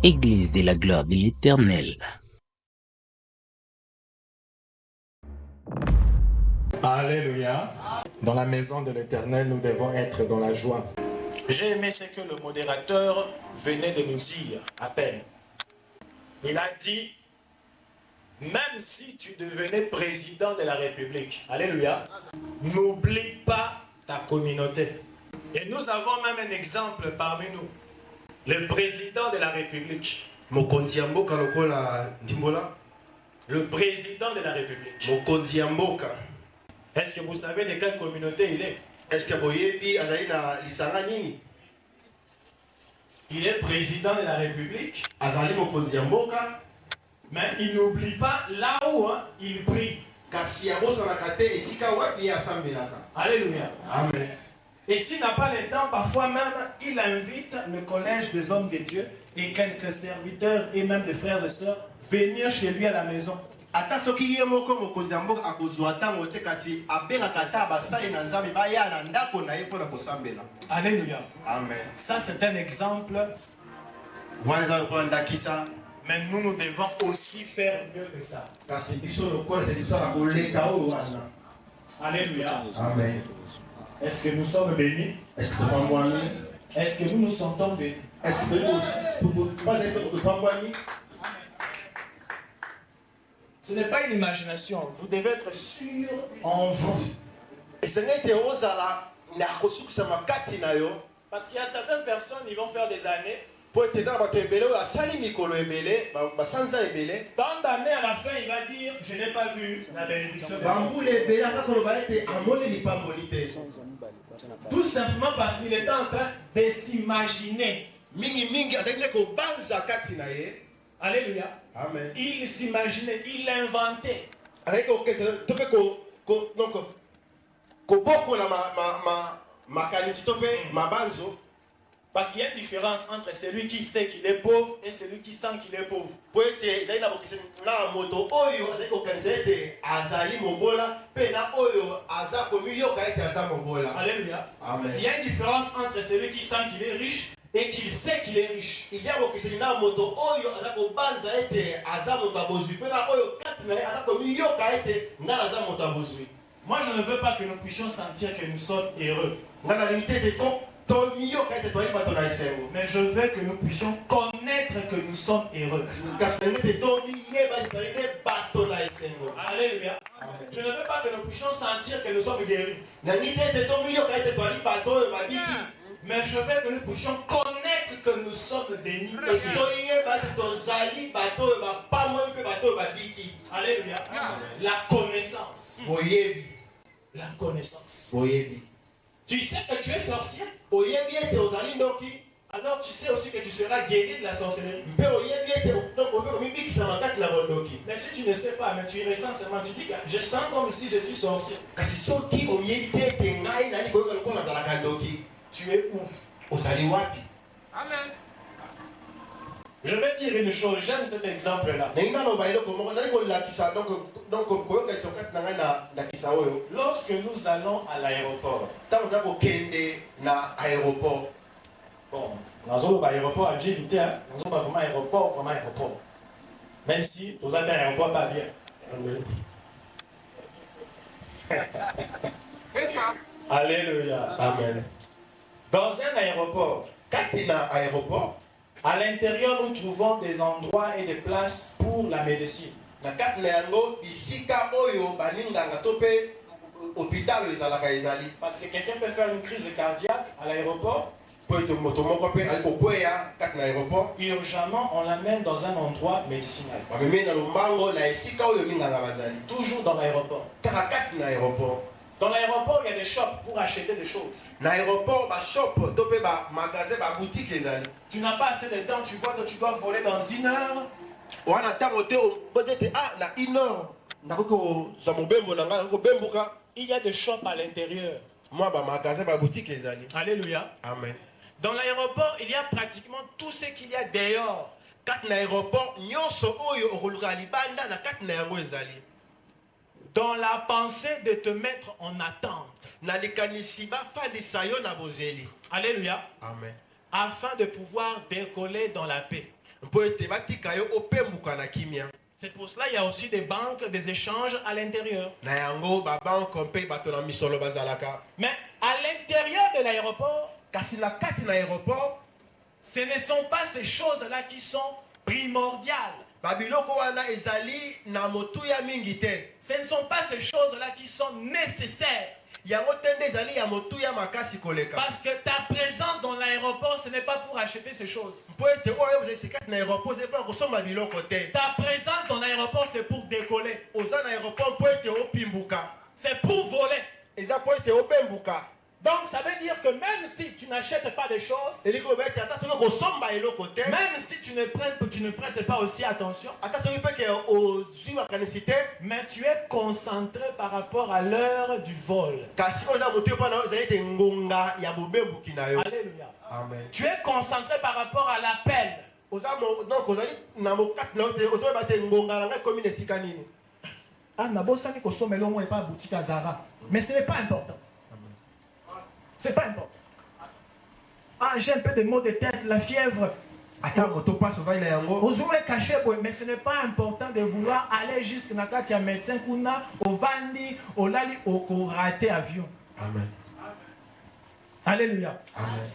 Église de la gloire de l'Éternel. Alléluia. Dans la maison de l'Éternel, nous devons être dans la joie. J'ai aimé ce que le modérateur venait de nous dire à peine. Il a dit, même si tu devenais président de la République, alléluia, n'oublie pas ta communauté. Et nous avons même un exemple parmi nous. Le président de la République. Le président de la République. Est-ce que vous savez de quelle communauté il est? Il est président de la République. Mais il n'oublie pas là où il prie. Alléluia. Amen. Et s'il n'a pas le temps, parfois même, il invite le collège des hommes de Dieu et quelques serviteurs et même des frères et sœurs venir chez lui à la maison. Alléluia. Amen. Ça, c'est un exemple. Mais nous devons aussi faire mieux que ça. Alléluia. Amen. Est-ce que nous sommes bénis? Est-ce que nous nous sentons bénis? Ce n'est pas une imagination. Vous devez être sûr en vous. Parce qu'il y a certaines personnes, ils vont faire des années. Tant d'années à la fin, il va dire, je n'ai pas vu la bénédiction de Dieu. Tout simplement parce qu'il est en train de s'imaginer. Alléluia. Amen. Il s'imaginait, il l'inventait. Parce qu'il y a une différence entre celui qui sait qu'il est pauvre et celui qui sent qu'il est pauvre. Alléluia. Amen. Il y a une différence entre celui qui sent qu'il est riche et qu'il sait qu'il est riche. Moi, je ne veux pas que nous puissions sentir que nous sommes heureux. Mais je veux que nous puissions connaître que nous sommes heureux. Alléluia. Je ne veux pas que nous puissions sentir que nous sommes guéris. Mais je veux que nous puissions connaître que nous sommes bénis. Alléluia. La connaissance. La connaissance. Tu sais que tu es sorcier. Alors tu sais aussi que tu seras guéri de la sorcellerie. Mais si tu ne sais pas, mais tu ressens seulement, tu dis que je sens comme si je suis sorcier. Tu es où? Amen. Je vais dire une chose, j'aime cet exemple-là. Lorsque nous allons à l'aéroport, bon, nous allons à l'aéroport à Djibouti, nous allons vraiment à l'aéroport. Même si nous avons un aéroport pas bien. C'est ça. Alléluia. Amen. Dans un aéroport, à l'intérieur, nous trouvons des endroits et des places pour la médecine. Parce que quelqu'un peut faire une crise cardiaque à l'aéroport. Urgemment, on l'amène dans un endroit médicinal. Toujours dans l'aéroport. Dans l'aéroport, il y a des shops pour acheter des choses. Tu n'as pas assez de temps, tu vois que tu dois voler dans 1 heure. Il y a des shops à l'intérieur. Alléluia. Amen. Dans l'aéroport, il y a pratiquement tout ce qu'il y a dehors. Dans la pensée de te mettre en attente. Alléluia. Amen. Afin de pouvoir décoller dans la paix. C'est pour cela qu'il y a aussi des banques, des échanges à l'intérieur. Mais à l'intérieur de l'aéroport, ce ne sont pas ces choses-là qui sont primordiales. Ce ne sont pas ces choses-là qui sont nécessaires. Parce que ta présence dans l'aéroport, ce n'est pas pour acheter ces choses. Ta présence dans l'aéroport, c'est pour décoller. C'est pour voler. Donc ça veut dire que même si tu n'achètes pas des choses, même si tu ne prêtes pas aussi attention, mais tu es concentré par rapport à l'heure du vol. Alléluia. Amen. Tu es concentré par rapport à l'appel. Mais ce n'est pas important. C'est pas important. Ah, j'ai un peu de maux de tête, la fièvre. Mais ce n'est pas important de vouloir aller jusqu'à un médecin au Vandi, au Lali, au raté avion. Amen. Alléluia. Amen.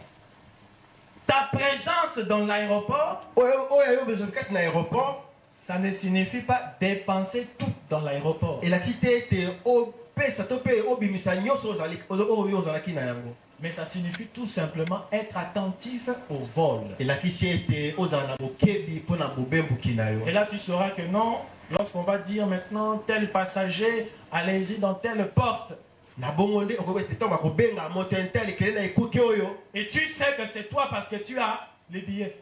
Ta présence dans l'aéroport, ça ne signifie pas dépenser tout dans l'aéroport. Mais ça signifie tout simplement être attentif au vol. Et là tu sauras que non, lorsqu'on va dire maintenant tel passager, allez-y dans telle porte. Et tu sais que c'est toi parce que tu as les billets.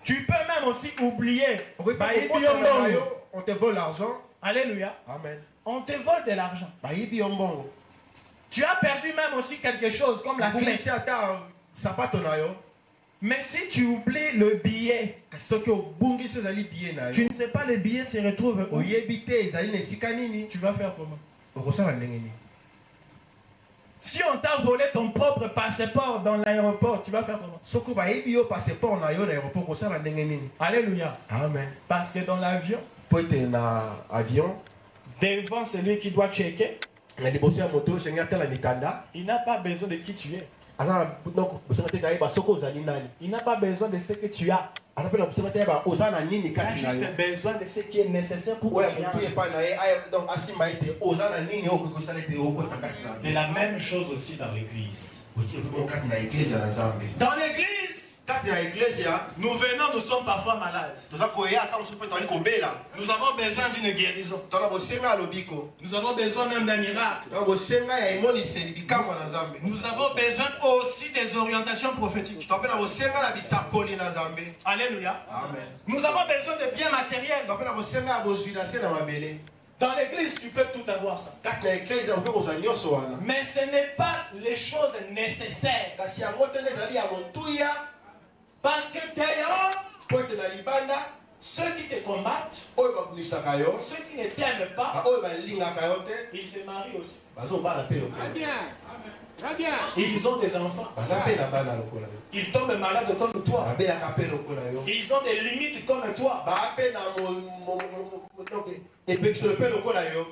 Tu peux même aussi oublier. On te vole l'argent. Alléluia. Amen. On te vole de l'argent. Tu as perdu même aussi quelque chose comme la clé. Mais si tu oublies le billet, tu ne sais pas le billet se retrouve où. Tu vas faire comment? Si on t'a volé ton propre passeport dans l'aéroport, tu vas faire comment? Alléluia. Amen. Parce que dans l'avion, devant celui qui doit checker, il n'a pas besoin de qui tu es. Il n'a pas besoin de ce que tu as. Il a juste besoin de ce qui est nécessaire pour que tu aies. C'est la même chose aussi dans l'église. Dans l'église, nous venons, nous sommes parfois malades. Nous avons besoin d'une guérison. Nous avons besoin même d'un miracle. Nous avons besoin aussi des orientations prophétiques. Alléluia. Amen. Nous avons besoin de biens matériels. Dans l'église, tu peux tout avoir ça. Mais ce n'est pas les choses nécessaires. Parce que dehors, ceux qui te combattent, ceux qui ne t'aiment pas, ils se marient aussi. Ils ont des enfants. Ils tombent malades comme toi. Ils ont des limites comme toi.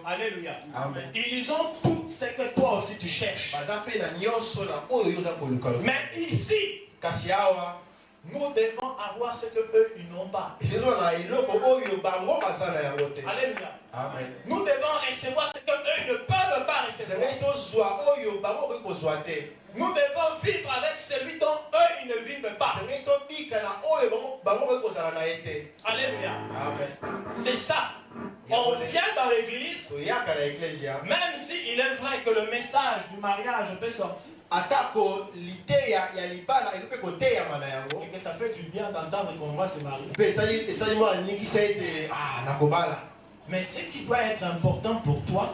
Alléluia. Amen. Ils ont tout ce que toi aussi tu cherches. Mais ici, nous devons avoir ce que eux ils n'ont pas. Alléluia. Amen. Nous devons recevoir ce que eux ne peuvent pas recevoir. Nous devons vivre avec celui dont eux ils ne vivent pas. Alléluia. Amen. C'est ça. On vient dans l'église, même si il est vrai que le message du mariage peut sortir, et que ça fait du bien d'entendre qu'on va se marier. Mais ce qui doit être important pour toi,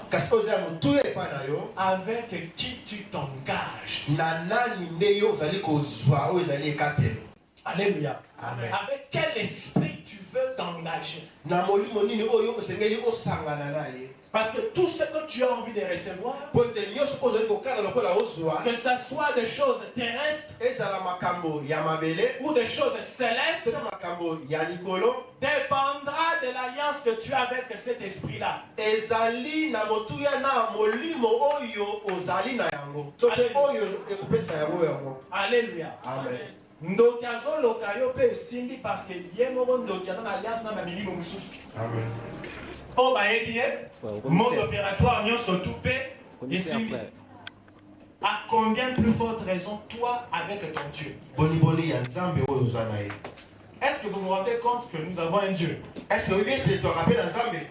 avec qui tu t'engages. Alléluia. Amen. Avec quel esprit tu veux t'engager? Parce que tout ce que tu as envie de recevoir, que ce soit des choses terrestres ou des choses célestes, dépendra de l'alliance que tu as avec cet esprit-là. Alléluia. Amen. Ndokazo lokayo pe sindi parce que yemo ndokazo na alliance na mamili momususu. Amen. Oh bah bien, mode opératoire nyonso tout pe et sindi. À combien plus forte raison toi avec ton Dieu? Est-ce que vous vous rendez compte que nous avons un Dieu? Est-ce que tu te rappelles Nzambe?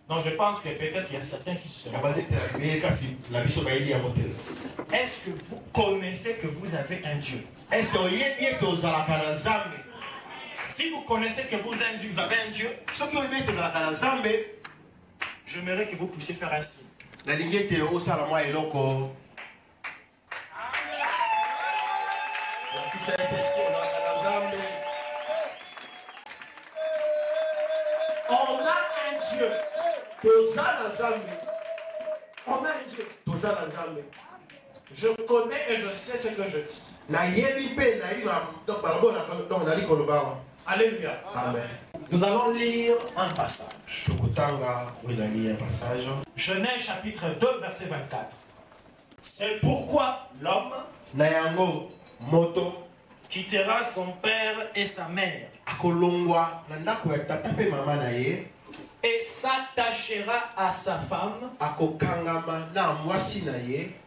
Non, je pense que peut-être il y a certains qui se rappellent. Est-ce que vous connaissez que vous avez un Dieu? Est-ce que si vous connaissez que vous avez un Dieu, j'aimerais que vous puissiez faire un signe. On a un Dieu. On a un Dieu. Je connais et je sais ce que je dis. Alléluia. Amen. Nous allons lire un passage. Passage. Genèse chapitre 2, verset 24. C'est pourquoi l'homme quittera son père et sa mère et s'attachera à sa femme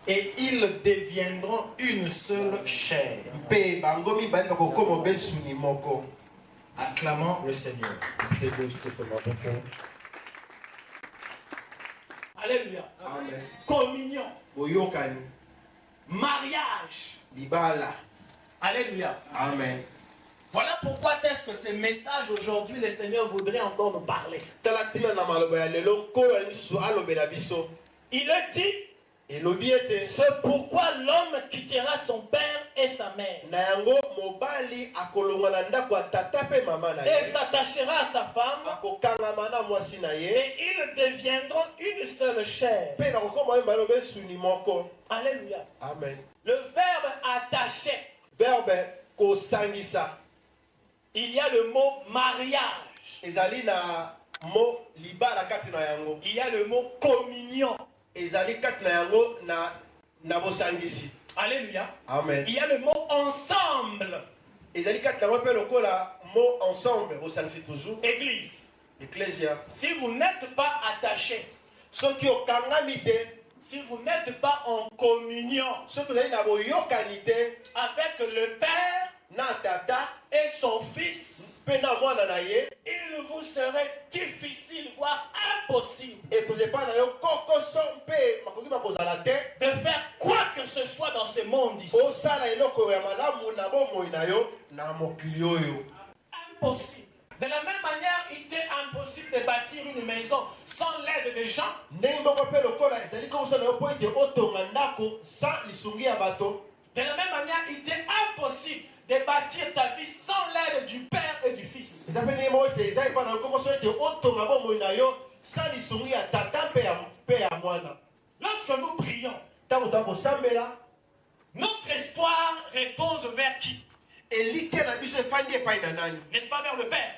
et ils deviendront une seule chair. Acclamons le Seigneur. Alléluia. Amen. Communion. Mariage. Alléluia. Amen. Voilà pourquoi est-ce que ce message aujourd'hui, le Seigneur voudrait encore nous parler. Il a dit, c'est pourquoi l'homme quittera son père et sa mère et s'attachera à sa femme et ils deviendront une seule chair. Alléluia. Amen. Le verbe attaché, Verbe kosangisa. il y a le mot mariage, Ezali na mo libara kati na yango. il y a le mot communion. Ezali kati na yango na bosangisi. Alléluia. Amen. Il y a le mot ensemble. Ezali kati na yango pe lokola mo ensemble bosangisi toujours. Église. Ecclesia. Si vous n'êtes pas attaché, Soki okangami te, si vous n'êtes pas en communion soki ozali na boyokani te avec le Père na tata et son Fils, pe na mwana na ye, il vous serait difficile, voire impossible, ekozepa na yo kokoso mpe makoki makozala te de faire quoi que ce soit dans ce monde ici. osala eloko ya malamu na bomoi na yo na mokili oyo. Impossible. De la même manière, il était impossible de bâtir une maison sans l'aide des gens. Ndenge moko mpe lokola ezali kokoso na yo mpo ete otonga ndako sans lisungi ya bato. De la même manière, il était impossible de bâtir ta vie sans l'aide du Père et du Fils. Eza mpe ndenge moko ete ezali mpa na yo kokoso ete otonga bomoi na yo sans lisungi ya tata mpe ya mwana. Lorsque nous prions, Ntango toza kosambela, notre espoir repose vers qui? elike na biso efandi epai na nani? N'est-ce pas vers le Père?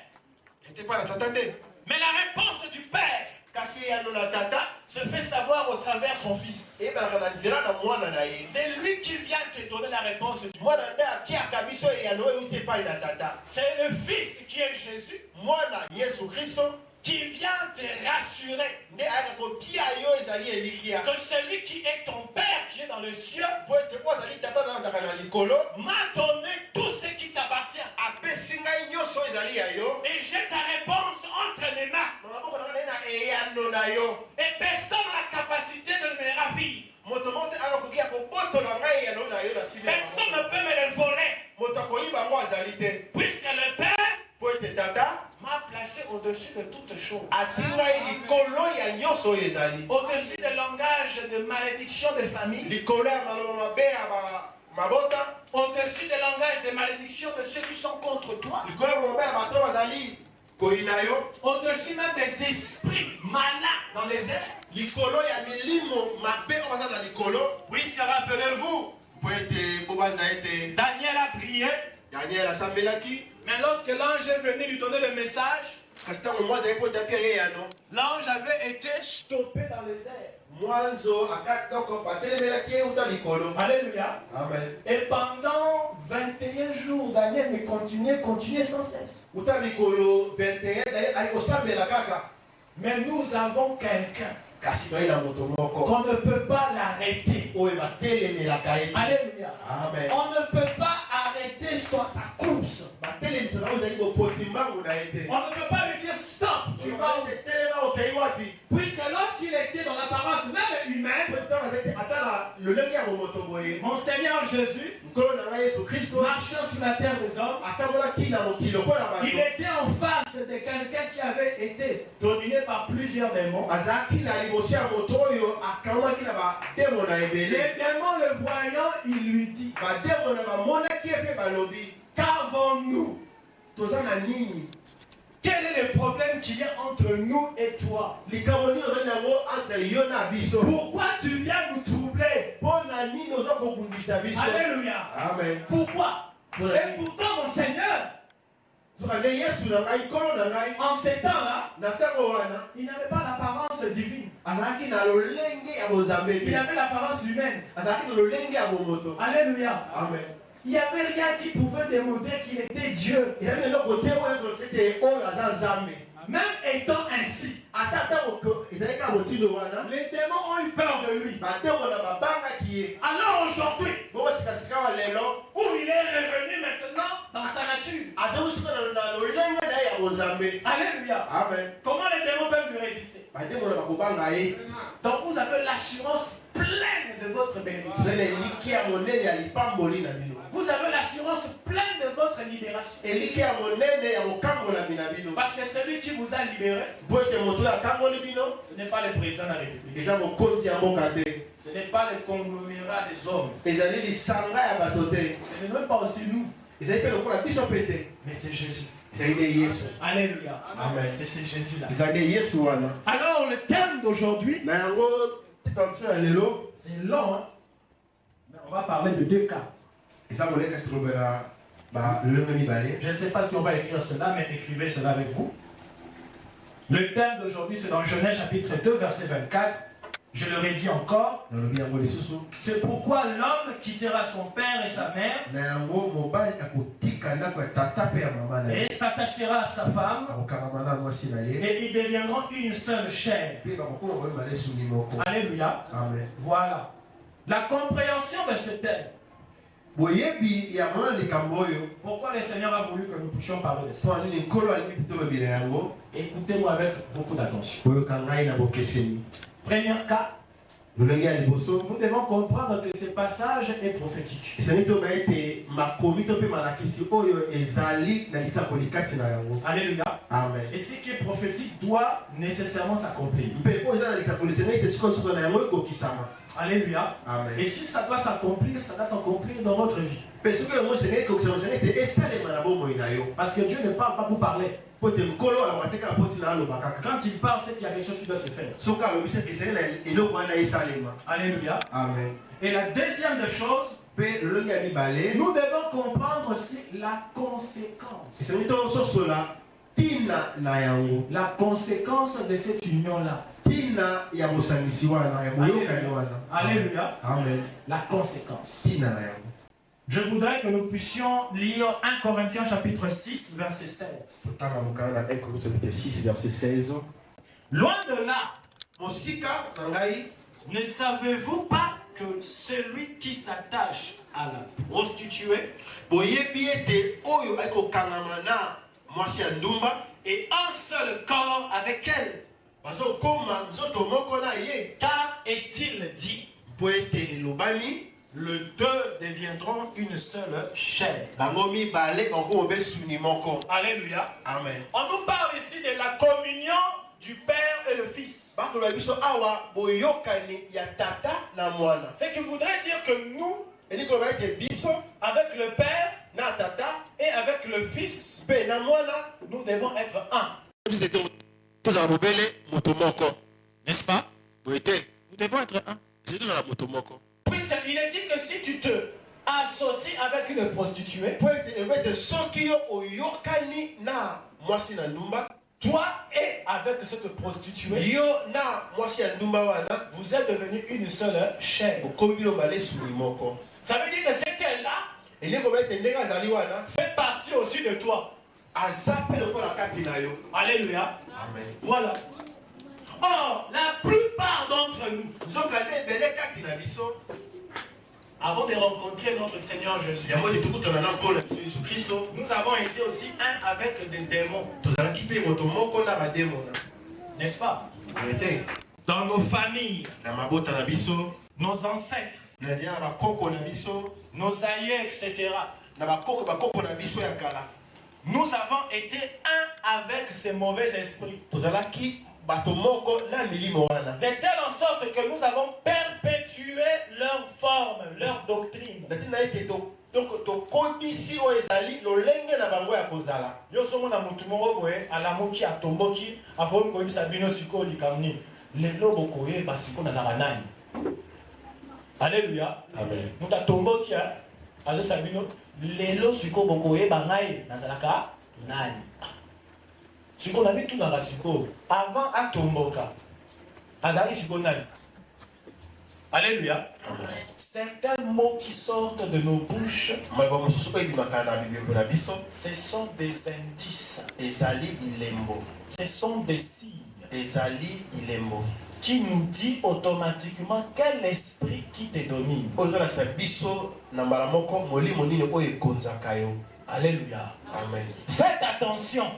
Ete epai na tata te. Mais la réponse du Père Kasi eyano na tata se fait savoir au travers son Fils. eyebanaka na nzela na mwana na ye. C'est lui qui vient te donner la réponse du Père. Mwana nde akiaka biso eyano oyo euti epai na tata. C'est le Fils qui est Jésus Mwana Yesu Kristo qui vient te rassurer nde ayaka kotia yo ezali elikia. que celui qui est ton Père qui est dans le ciel Po ete po azali tata na azalaka na likolo m'a donné tout ce qui t'appartient. apesi ngai nyonso ezali ya yo. Et j'ai ta réponse entre les mains. Maboko na ngai na eyano na yo. Et personne n'a la capacité de me ravir. Moto moko te akoki ya kobotola ngai eyano na yo na nsima ya Personne maboko. ne peut me le voler. Moto akoyiba yango azali te. Puisque le Père Po ete tata m'a placé au-dessus de toutes choses. ati ngai likolo ya nyonso oyo ezali. Au-dessus des langages de malédiction de famille. Likolo ya maloba mabe ya mabota au-dessus des langages de malédiction de ceux qui sont contre toi, likolo ya mabe ya bato bazali koyina yo au-dessus même des esprits malins dans les airs. likolo ya milimo mabe oyo baza na likolo. Puisque rappelez-vous, po ete po baza ete Daniel a prié, Daniel asambelaki mais lorsque l'ange est venu lui donner le message, kasi ntango mwa azali kotaki ye yano l'ange avait été stoppé dans les airs. mwanzo akati doko batelemelaki ye uta likolo. Alléluia. Amen. Et pendant 21 jours, Daniel ne continuait sans cesse. uta likolo 21 Daniel ali kosambela kaka. Mais nous avons quelqu'un kasi toyei na moto moko qu'on ne peut pas l'arrêter. oyo batelemelaka ye. Alléluia. Amen. On ne peut pas arrêter sa course. batelemisaka ozali bopoti mbangu na ye te. On ne peut pas lui dire stop. Tu vas où? telema okei wapi. Puisque lorsqu'il était dans l'apparence même humaine, atala lolenge ya momoto boye mon Seigneur Jésus, nkolo na ngai yesu kristo marchant sur la terre des hommes, atambolaki na mokili lokola il bato. était en face de quelqu'un qui avait été dominé par plusieurs démons. azalaki na liboso ya moto oyo akamwaki na bademo na Les ebele. démons le voyant, il lui dit, bademo na bamonaki ye mpe balobi qu'avons-nous? toza na nini. Quel est le problème qu'il y a entre nous et toi? likambo nini ozali nango entre yo na biso. Pourquoi tu viens nous troubler? mpo na nini oza kobundisa biso. Alléluia. amen. Pourquoi? Et pourtant, mon Seigneur, soka nde yesu na ngai nkolo na ngai en ces temps-là, na ntango wana il n'avait pas l'apparence divine. azalaki na lolenge ya bonzambe Il te. avait l'apparence humaine. azalaki na lolenge ya bomoto. Alléluia. amen. Il n'y avait rien qui pouvait démontrer qu'il était Dieu. ezali na eloko te oyo ekosete oyo aza nzambe. Même étant ainsi, ata ntango ezalaki na motindo wana les démons ont eu peur de lui. bademo na babangaki ye. Alors aujourd'hui, bongo sikasika wa lelo où il est revenu maintenant dans sa nature. azosika na lolenge na ye ya bonzambe. Alléluia. amen. Comment les démons peuvent lui résister? bademo na bakobanga ye. Donc vous avez l'assurance pleine de votre bénédiction. tozali na eliki ya monene ya lipamboli na bino. Vous avez l'assurance pleine de votre libération. eliki ya monene ya kokambolami na bino. Parce que celui qui vous a libéré, mpo ete moto oyo akangoli bino ce n'est pas le président de la République. eza mokonzi ya mboka te. Ce n'est pas le conglomérat des hommes. ezali lisanga ya bato te. Ce n'est même pas aussi nous. ezali mpe lokola biso mpe te. Mais c'est Jésus. ezali nde yesu. Alléluia. Amen. C'est Jésus-là. ezali nde yesu wana. Alors le thème d'aujourd'hui, na yango titanso ya lelo c'est long, hein? Mais on va parler de deux cas. eza koleka esi tolobela balolenge mibale. Je ne sais pas si on va écrire cela, mais écrivez cela avec vous. Le thème d'aujourd'hui, c'est dans Genèse chapitre 2, verset 24. Je le redis encore. nalobi yango lisusu. C'est pourquoi l'homme quittera son père et sa mère na yango mobali akotika ndako ya tata mpe ya mama na ye. et s'attachera à sa femme akokangama na mwasi na ye. et ils deviendront une seule chair. mpe bakokoma koyeba lesuni moko. Alléluia. amen. Voilà. La compréhension de ce thème. boyebi ya mwana likambo oyo Pourquoi le Seigneur a voulu que nous puissions parler de ça? mpo nini nkolo alingi tolobela yango. Écoutez-moi avec beaucoup d'attention. oyoka ngai na bokeseni. Premier cas, lolenge ya liboso nous devons comprendre que ce passage est prophétique. ezali toba ete makomi to mpe malakisi oyo ezali na lisakoli kati na yango. Alléluia. amen. Et ce qui est prophétique doit nécessairement s'accomplir. mpe po eza na lisakoli senga ete sikoyo na yango ekokisama. Alléluia. amen. Et si ça doit s'accomplir, ça doit s'accomplir dans votre vie. mpe soki yango senga ekokisama senga ete esalema na bomoi na yo. Parce que Dieu ne parle pas pour parler. po ete nkolo alobaka te kaka po ntina aloba kaka. Quand il parle, c'est qu'il y a quelque chose qui doit se faire. soki alobisaki ezali na eloko wana esalema. Alléluia. amen. Et la deuxième des choses, mpe lolenge ya mibale nous devons comprendre aussi la conséquence. esengi tososola ntina na yango. La conséquence de cette union-là. ntina ya bosangisi wana ya boyokani wana. Alléluia. amen. La conséquence. ntina na yango. Je voudrais que nous puissions lire 1 Corinthiens chapitre 6, verset 16. totanga mokanda na 1 Corinthiens chapitre 6 verset 16. Loin de là, mosika na ngai ne savez-vous pas que celui qui s'attache à la prostituée boyebi ete oyo akokangama na mwasi ya ndumba est un seul corps avec elle? bazokoma nzoto moko na ye. Car est-il dit, mpo ete elobani le deux deviendront une seule chair. bango mibale bakokoma besuni moko. Alléluia. amen. On nous parle ici de la communion du Père et le Fils. bakoloba biso awa boyokani ya tata na mwana. Ce qui voudrait dire que nous, avec le Père et avec le Fils, nous devons être un. N'est-ce pas? Nous devons être un. Puisqu'il est dit que si tu te associes avec une prostituée, toi et avec cette prostituée, vous êtes devenus une seule chair. Ça veut dire que ce qu'elle a fait partie aussi de toi. Alléluia. Amen. Voilà. Or, la plupart d'entre nous, avant de rencontrer notre Seigneur Jésus, nous avons été aussi un avec des démons. N'est-ce pas? Dans nos familles, nos ancêtres, nos aïeux, etc. Nous avons été un avec ces mauvais esprits. De telle en sorte que nous avons perpétué leur forme, leur doctrine. Alléluia. Amen. Lelo siko bokoye bangai nazalaka nani. Siko na bitu na siko avant atomboka. Azali siko nani. Alléluia. Certains mots qui sortent de nos bouches, ce sont des indices. Ce sont des signes qui nous dit automatiquement quel esprit qui te domine. Alléluia. Amen. Faites attention.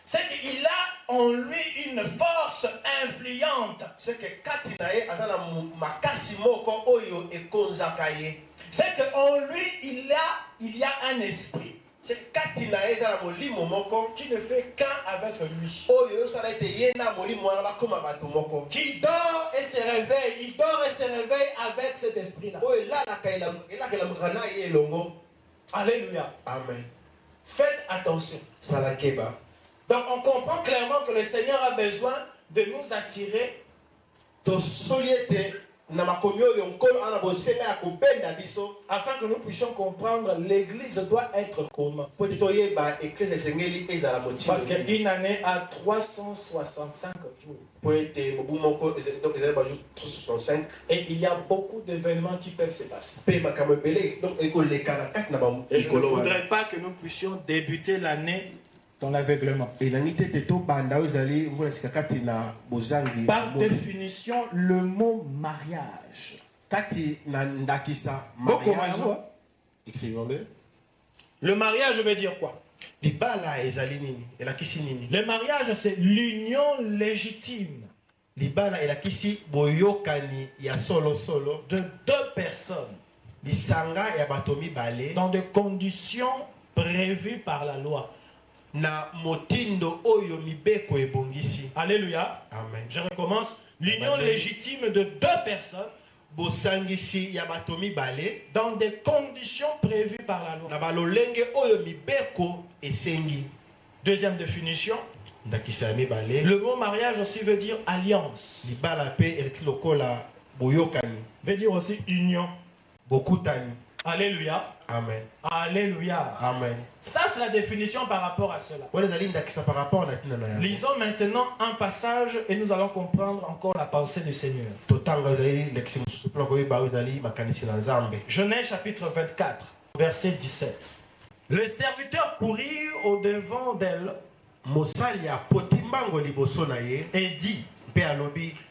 C'est qu'il a en lui une force influente. C'est qu'en lui il y a un esprit qui ne fait qu'un avec lui. Qui dort et se réveille. Il dort et se réveille avec cet esprit-là. Alléluia. Amen. Faites attention. Donc on comprend clairement que le Seigneur a besoin de nous attirer afin que nous puissions comprendre l'église doit être comment. Parce qu'une année a 365 jours. Et il y a beaucoup d'événements qui peuvent se passer. Et je ne voudrais pas que nous puissions débuter l'année dans l'aveuglement. Par définition, le mot mariage. Le mariage veut dire quoi? Le mariage, c'est l'union légitime de deux personnes dans des conditions prévues par la loi. Alléluia. Amen. Je recommence. L'union légitime de deux personnes dans des conditions prévues par la loi. Deuxième définition. Le mot mariage aussi veut dire alliance. Veut dire aussi union. Alléluia. Amen. Alléluia. Amen. Ça, c'est la définition par rapport à cela. Lisons maintenant un passage et nous allons comprendre encore la pensée du Seigneur. Genèse chapitre 24, verset 17. Le serviteur courut au devant d'elle et dit,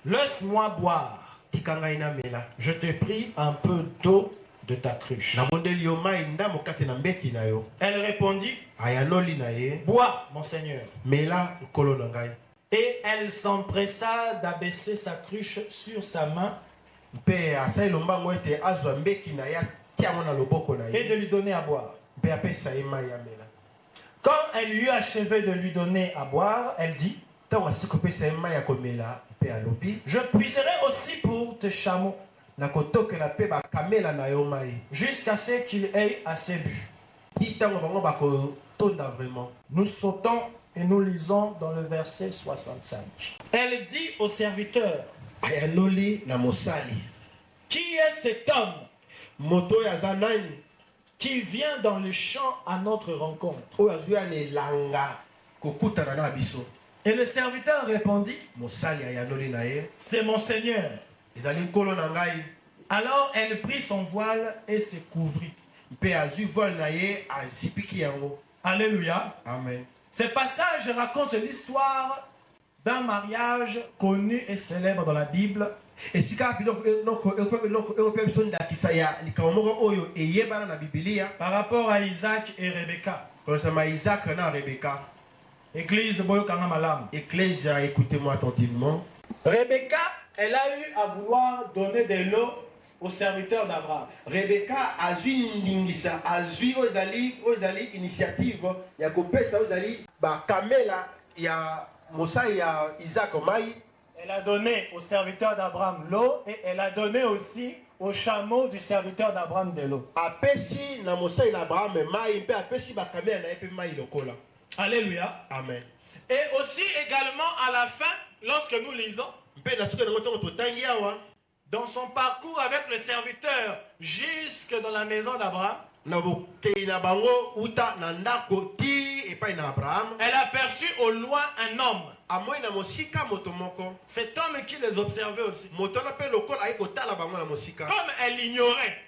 laisse-moi boire. Je te prie un peu d'eau de ta cruche. Elle répondit, bois, mon Seigneur. Et elle s'empressa d'abaisser sa cruche sur sa main et de lui donner à boire. Quand elle eut achevé de lui donner à boire, elle dit, je puiserai aussi pour tes chameaux, jusqu'à ce qu'il ait assez bu. Nous sautons et nous lisons dans le verset 65. Elle dit au serviteur, qui est cet homme qui vient dans le champ à notre rencontre? Et le serviteur répondit, c'est mon Seigneur. Alors elle prit son voile et se couvrit. Alléluia. Amen. Ce passage raconte l'histoire d'un mariage connu et célèbre dans la Bible. Par rapport à Isaac et Rebecca. Église, Église, écoutez-moi attentivement. Rebecca, elle a eu à vouloir donner de l'eau au serviteur d'Abraham. Rebecca a vu Ningisa, a vu Ozali initiative, ya kopesa Ozali ba kamela ya Mosa ya Isaac Omai. Elle a donné au serviteur d'Abraham l'eau et elle a donné aussi au chameau du serviteur d'Abraham de l'eau. Apesi na Mosa na Abraham mai pe apesi ba kamela na epe mai lokola. Alléluia. Amen. Et aussi également à la fin, lorsque nous lisons, dans son parcours avec le serviteur jusque dans la maison d'Abraham, elle a aperçu au loin un homme. Cet homme qui les observait aussi. Comme elle l'ignorait,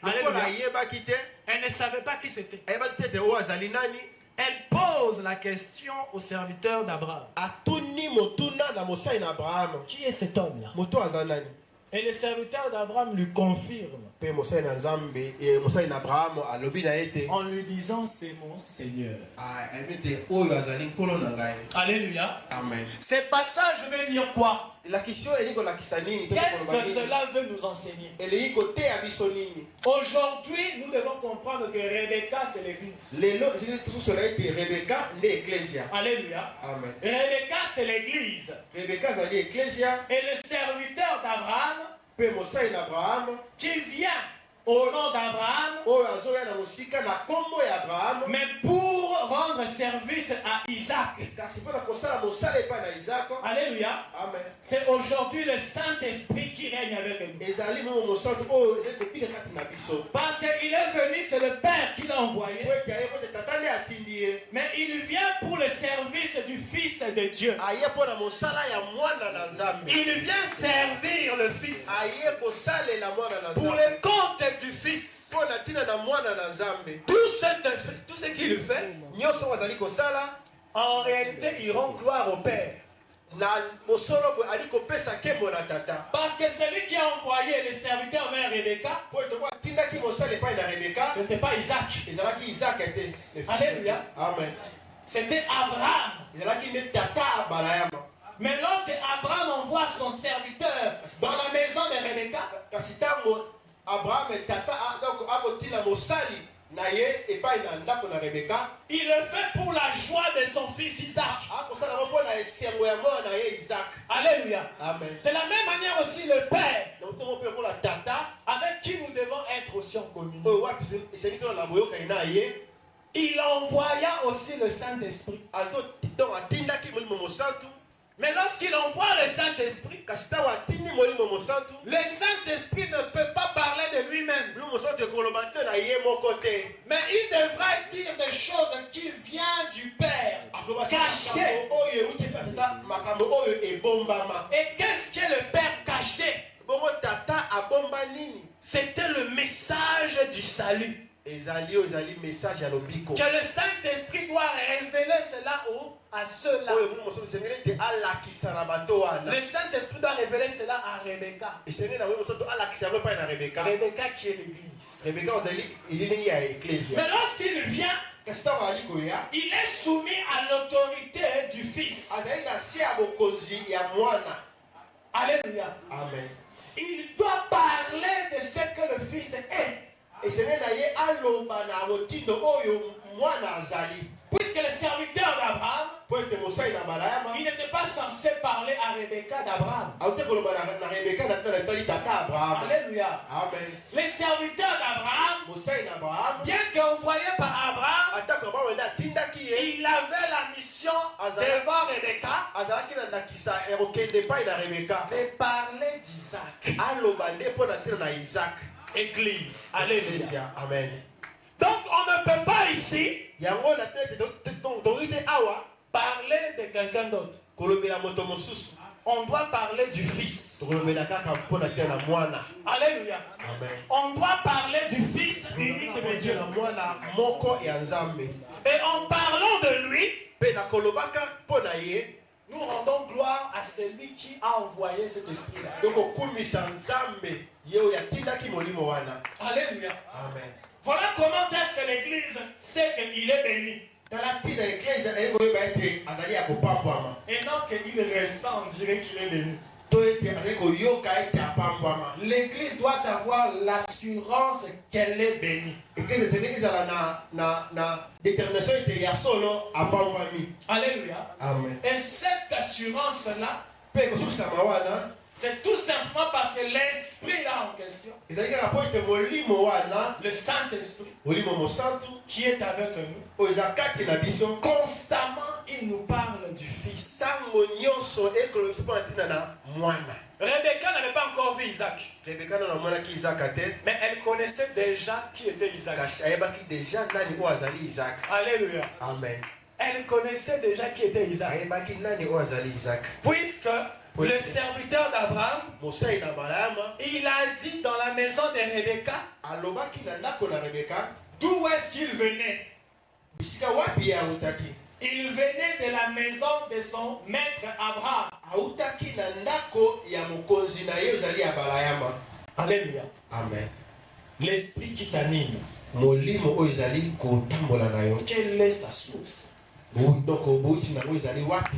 elle ne savait pas qui c'était. Elle pose la question au serviteur d'Abraham. Qui est cet homme-là? Et le serviteur d'Abraham lui confirme. En lui disant, c'est mon Seigneur. Alléluia. Amen. Ces passages veulent dire quoi? Qu'est-ce que cela veut nous enseigner? Aujourd'hui, nous devons comprendre que Rebecca, c'est l'église. Alléluia. Amen. Rebecca, c'est l'église. Et le serviteur d'Abraham qui vient au nom d'Abraham, mais pour rendre service à Isaac. Alléluia. Amen. C'est aujourd'hui le Saint-Esprit qui règne avec nous. Parce qu'il est venu, c'est le Père qui l'a envoyé. Mais il vient pour le service du Fils de Dieu. Il vient servir le Fils pour le compte du Fils. Tout ce qu'il fait, en réalité, il rend gloire au Père. Parce que celui qui a envoyé les serviteurs vers Rebecca, ce n'était pas Isaac. Alléluia. Amen. C'était Abraham. Mais lorsque Abraham envoie son serviteur dans la maison de Rebecca, il le fait pour la joie de son fils Isaac. Alléluia. Amen. De la même manière aussi le Père, avec qui nous devons être aussi en communion, il envoya aussi le Saint-Esprit. Mais lorsqu'il envoie le Saint-Esprit, le Saint-Esprit ne peut pas parler de lui-même. Mais il devrait dire des choses qui viennent du Père, cachées. Et qu'est-ce que le Père caché? C'était le message du salut. Que le Saint-Esprit doit révéler cela à ceux-là. Le Saint-Esprit doit révéler cela à Rebecca. Rebecca qui est l'église. Mais lorsqu'il vient, il est soumis à l'autorité du Fils. Alléluia. Amen. Il doit parler de ce que le Fils est. Puisque le serviteur d'Abraham, po ete mosali na Balaama il n'était pas censé parler à Rebecca d'Abraham. auti koloba na Rebeka na tali tata Abraham. Alléluia. Amen. Les serviteurs d'Abraham, Mosali na Abraham bien qu'envoyés par Abraham, atako ba wenda tindaki ye il avait la mission devant Rebecca azalaki na ndakisa erokende pai na Rebeka de parler d'Isaac. aloba nde mpo na ntina na Isaac. Église. Alléluia. Ecclesia. Amen. Donc on ne peut pas ici Yango na tete torite awa parler de quelqu'un d'autre. kolobela moto mosusu On doit parler du Fils. tokolobela kaka mpo na te na mwana. Alléluia. Amen. On doit parler du Fils unique de Dieu. na mwana moko ya Nzambe. Et en parlant de lui, Pe na kolobaka mpo na ye nous rendons gloire à celui qui a envoyé cet esprit-là. donc okumisa Nzambe ye oyo atindaki molimo wana. Alléluia. Amen. Voilà comment est-ce que l'Église sait qu'il est béni. tala ntina eklezia elingi koyeba ete azali ya kopambwama Et non qu'il ressent, on dirait qu'il est béni. to ete azali koyoka ete apambwama. L'Église doit avoir l'assurance qu'elle est bénie. Eklezia ezali ezala na détermination ete ya solo apambwami. Alléluia. Amen. Et cette assurance-là, Pe kosukisama wana c'est tout simplement parce que l'Esprit là en question, ezali kaka mpo ete molimo wana le Saint-Esprit, molimo mosantu qui est avec nous, oyo eza kati na biso constamment, il nous parle du Fils. ntango nyonso ekolobisa mpo na ntina na mwana. Rebecca n'avait pas encore vu Isaac, Rebeka nano amonaki Isaka te mais elle connaissait déjà qui était Isaac. kasi ayebaki deja nani oyo azali Isaka. Alléluia. Amen. Elle connaissait déjà qui était Isaac. Ayebaki nani oyo azali Isaka. Puisque le serviteur d'Abraham, Mosali na Balaama il a dit dans la maison de Rebecca, alobaki na ndako na Rebeka d'où est-ce qu'il venait? bisika wapi ye autaki. Il venait de la maison de son maître Abraham. Autaki na ndako ya mokonzi na ye ezali ya Balayama. Alléluia. Amen. L'esprit qui t'anime, Molimo oyo ezali kotambola na yo. quelle est sa source? Donc bouti nango ezali wapi?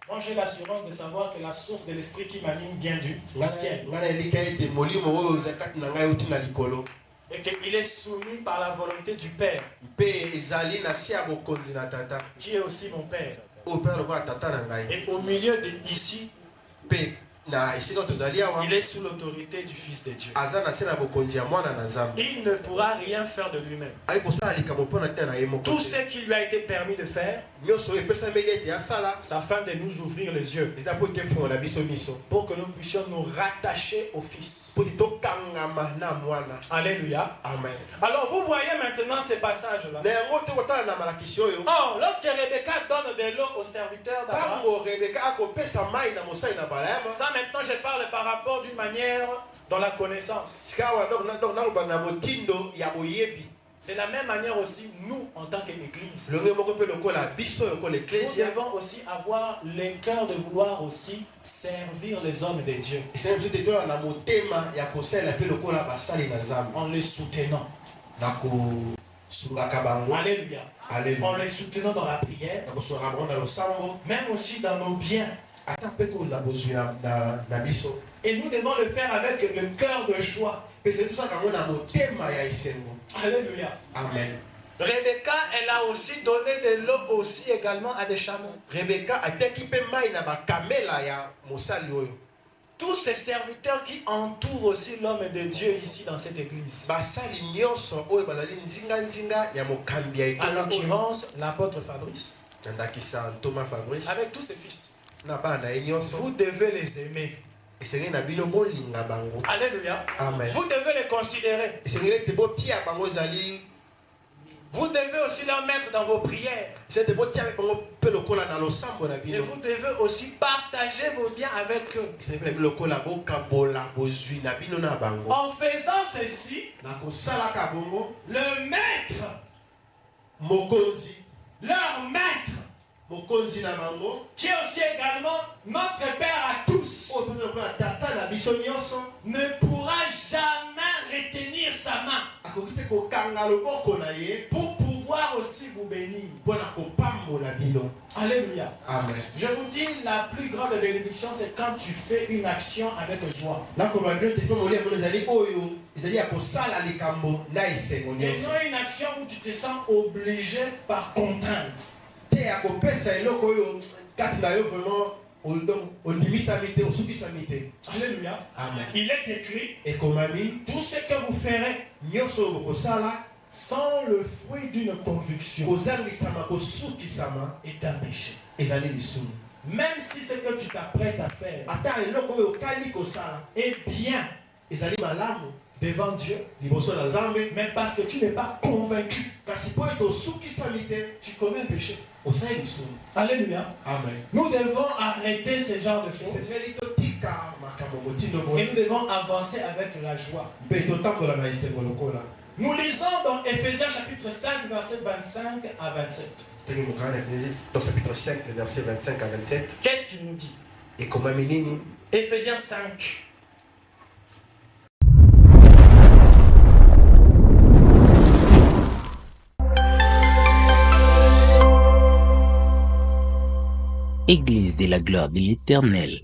Moi j'ai l'assurance de savoir que la source de l'esprit qui m'anime vient du ciel. Ngana elika ete molimo oyo ezali kati na ngai euti na likolo. Et qu'il est soumis par la volonté du Père, Mpe ezali na se ya bokonzi na tata. qui est aussi mon Père. Oyo mpe lokola tata na ngai. Et au milieu d'ici, Mpe na esika tozali awa il est sous l'autorité du Fils de Dieu. aza na se na bokonzi ya mwana na Nzambe. Il ne pourra rien faire de lui-même. Ayi kosala likambo mpo na te na ye moko Tout te. ce qui lui a été permis de faire, Nyonso oyo epesameli ete asala c'est afin de nous ouvrir les yeux eza mpo ete efungola biso miso pour que nous puissions nous rattacher au Fils. mpo ete tokangama na mwana. Alléluia. Amen. Alors vous voyez maintenant ces passages-là. Na yango te kotala na malakisi oyo Or, lorsque Rebecca donne de l'eau au serviteur d'Abraham, ntango Rebeka akopesa mai na mosali na Balayama ça maintenant je parle par rapport d'une manière dans la connaissance. sika awa donc naloba na motindo ya boyebi. De la même manière aussi, nous, en tant qu'Église, Longe moko mpe lokola biso lokola nous eklezia devons aussi avoir le cœur de vouloir aussi servir les hommes de Dieu esali biso te tola na motema ya kosalela mpe lokola basali na Nzambe en les soutenant. na kosungaka bango. Alléluia. En Alléluia. les soutenant dans la prière, Na kosunga bango na losambo même aussi dans nos biens. ata mpe kola bozwi na biso. Et nous devons le faire avec le cœur de joie. Mpe ezali tosaka yango na motema ya esengo. Alléluia. Amen. Rebecca, elle a aussi donné de l'eau aussi également à des chameaux. Rebeka atiaki mpe mai na bakamela ya mosali oyo. Tous ces serviteurs qui entourent aussi l'homme de Dieu ici dans cette église. Basali nyonso oyo bazali nzinga ya mokambi ya En etonga oyo. l'occurrence, l'apôtre Fabrice, Nandakisa Thomas Fabrice avec tous ses fils. na bana na ye nyonso. Vous devez les aimer. Esengeli na bino bolinga bango. Alléluia. Amen. Vous devez les considérer. Esengeli ete botia bango ezali Vous devez aussi leur mettre dans vos prières. ete botia bango mpe lokola na losambo na Et bino. vous devez aussi partager vos biens avec eux. Esengeli na bino lokola bokabola bozwi na bino na bango. En faisant ceci, Na kosalaka bongo le maître, mokonzi leur maître, mokonzi na bango qui est aussi également notre Père à tous, oyo mpe lokola tata na biso nyonso ne pourra jamais retenir sa main akoki te kokanga loboko na ye pour pouvoir aussi vous bénir. mpo na kopamba pambola bino. Alléluia. Amen. Je vous dis, la plus grande bénédiction, c'est quand tu fais une action avec joie. Nakoloba bino te mpo molia mono ezali oyo ezali ya kosala likambo na esengo Et nyonso. non une action où tu te sens obligé par contrainte. Te ya kopesa eloko oyo kati na yo vraiment ondimisami te osukisami te. Alléluia. Amen. Il est écrit, Ekomami tout ce que vous ferez nyonso oyo bokosala sans le fruit d'une conviction kozangisama kosukisama est un péché. ezali lisumu. Même si ce que tu t'apprêtes à faire Ata eloko oyo okali kosala est bien ezali malamu devant Dieu, liboso na Nzambe, mais parce que tu n'es pas convaincu, kasi po ete osukisami te tu commets un péché. osali lisumu. Alléluia. Amen. Nous devons arrêter ce genre de choses Sepeli totika makambo motindo et boye nous devons avancer avec la joie. mpe totambola na esengo lokola. Nous lisons dans Ephésiens chapitre 5, versets 25 à 27. Tenge mokana na Ephésiens dans chapitre 5 verset 25 à 27. Qu'est-ce qu'il nous dit? Ekomami nini? Ephésiens 5. Église de la gloire de l'Éternel.